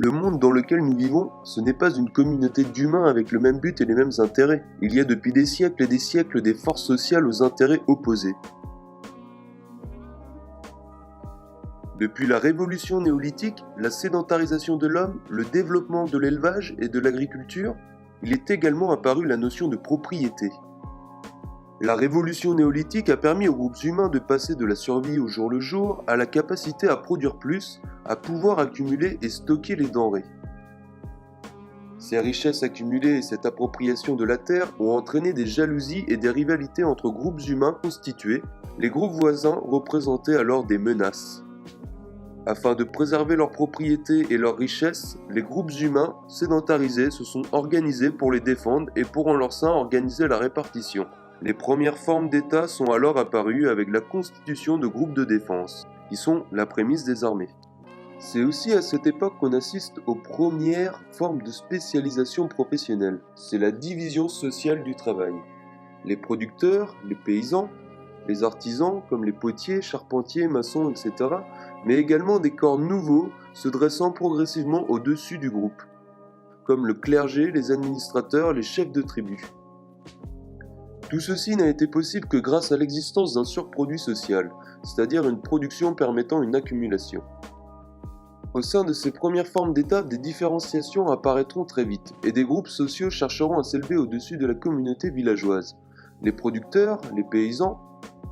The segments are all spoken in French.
Le monde dans lequel nous vivons, ce n'est pas une communauté d'humains avec le même but et les mêmes intérêts. Il y a depuis des siècles et des siècles des forces sociales aux intérêts opposés. Depuis la révolution néolithique, la sédentarisation de l'homme, le développement de l'élevage et de l'agriculture, il est également apparu la notion de propriété. La révolution néolithique a permis aux groupes humains de passer de la survie au jour le jour à la capacité à produire plus, à pouvoir accumuler et stocker les denrées. Ces richesses accumulées et cette appropriation de la terre ont entraîné des jalousies et des rivalités entre groupes humains constitués, les groupes voisins représentaient alors des menaces. Afin de préserver leurs propriétés et leurs richesses, les groupes humains sédentarisés se sont organisés pour les défendre et pour en leur sein organiser la répartition. Les premières formes d'État sont alors apparues avec la constitution de groupes de défense, qui sont la prémisse des armées. C'est aussi à cette époque qu'on assiste aux premières formes de spécialisation professionnelle. C'est la division sociale du travail. Les producteurs, les paysans, les artisans comme les potiers, charpentiers, maçons, etc., mais également des corps nouveaux se dressant progressivement au-dessus du groupe, comme le clergé, les administrateurs, les chefs de tribu. Tout ceci n'a été possible que grâce à l'existence d'un surproduit social, c'est-à-dire une production permettant une accumulation. Au sein de ces premières formes d'État, des différenciations apparaîtront très vite, et des groupes sociaux chercheront à s'élever au-dessus de la communauté villageoise. Les producteurs, les paysans,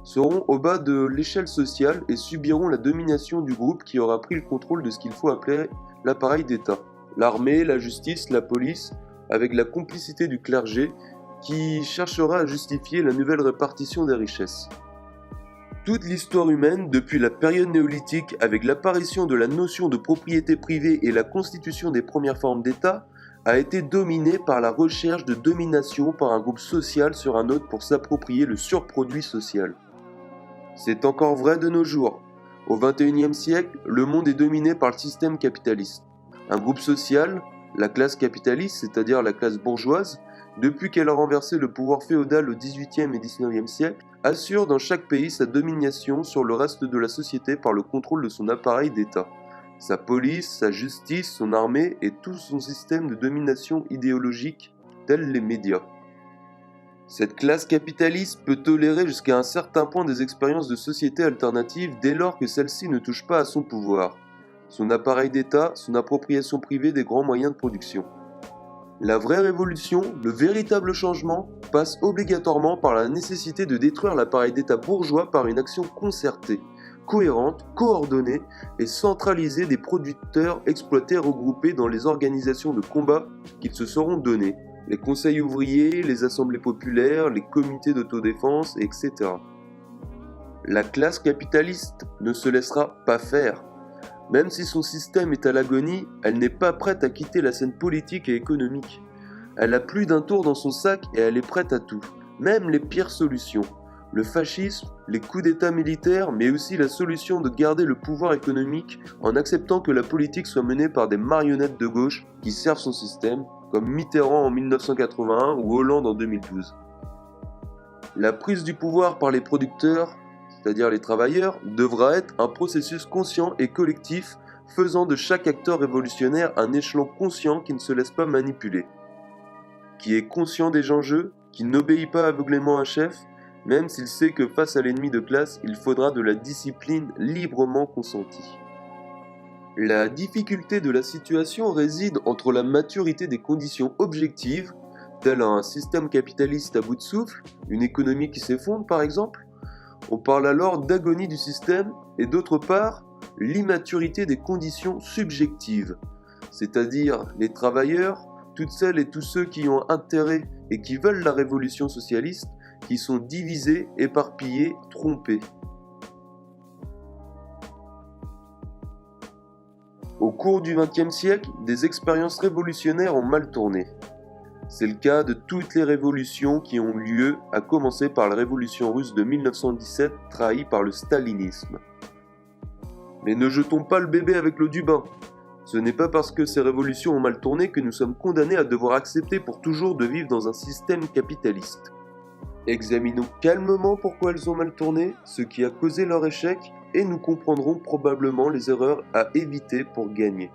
seront au bas de l'échelle sociale et subiront la domination du groupe qui aura pris le contrôle de ce qu'il faut appeler l'appareil d'État. L'armée, la justice, la police, avec la complicité du clergé, qui cherchera à justifier la nouvelle répartition des richesses. Toute l'histoire humaine, depuis la période néolithique, avec l'apparition de la notion de propriété privée et la constitution des premières formes d'État, a été dominée par la recherche de domination par un groupe social sur un autre pour s'approprier le surproduit social. C'est encore vrai de nos jours. Au XXIe siècle, le monde est dominé par le système capitaliste. Un groupe social, la classe capitaliste, c'est-à-dire la classe bourgeoise, depuis qu'elle a renversé le pouvoir féodal au XVIIIe et XIXe siècle, assure dans chaque pays sa domination sur le reste de la société par le contrôle de son appareil d'État, sa police, sa justice, son armée et tout son système de domination idéologique, tels les médias. Cette classe capitaliste peut tolérer jusqu'à un certain point des expériences de société alternatives dès lors que celle-ci ne touche pas à son pouvoir, son appareil d'État, son appropriation privée des grands moyens de production. La vraie révolution, le véritable changement, passe obligatoirement par la nécessité de détruire l'appareil d'État bourgeois par une action concertée, cohérente, coordonnée et centralisée des producteurs exploités regroupés dans les organisations de combat qu'ils se seront donnés, les conseils ouvriers, les assemblées populaires, les comités d'autodéfense, etc. La classe capitaliste ne se laissera pas faire. Même si son système est à l'agonie, elle n'est pas prête à quitter la scène politique et économique. Elle a plus d'un tour dans son sac et elle est prête à tout, même les pires solutions. Le fascisme, les coups d'état militaires, mais aussi la solution de garder le pouvoir économique en acceptant que la politique soit menée par des marionnettes de gauche qui servent son système, comme Mitterrand en 1981 ou Hollande en 2012. La prise du pouvoir par les producteurs, c'est-à-dire les travailleurs, devra être un processus conscient et collectif faisant de chaque acteur révolutionnaire un échelon conscient qui ne se laisse pas manipuler, qui est conscient des enjeux, qui n'obéit pas aveuglément à un chef, même s'il sait que face à l'ennemi de classe, il faudra de la discipline librement consentie. La difficulté de la situation réside entre la maturité des conditions objectives, tel un système capitaliste à bout de souffle, une économie qui s'effondre par exemple. On parle alors d'agonie du système et d'autre part, l'immaturité des conditions subjectives, c'est-à-dire les travailleurs, toutes celles et tous ceux qui ont intérêt et qui veulent la révolution socialiste, qui sont divisés, éparpillés, trompés. Au cours du XXe siècle, des expériences révolutionnaires ont mal tourné. C'est le cas de toutes les révolutions qui ont eu lieu, à commencer par la révolution russe de 1917, trahie par le stalinisme. Mais ne jetons pas le bébé avec l'eau du bain. Ce n'est pas parce que ces révolutions ont mal tourné que nous sommes condamnés à devoir accepter pour toujours de vivre dans un système capitaliste. Examinons calmement pourquoi elles ont mal tourné, ce qui a causé leur échec, et nous comprendrons probablement les erreurs à éviter pour gagner.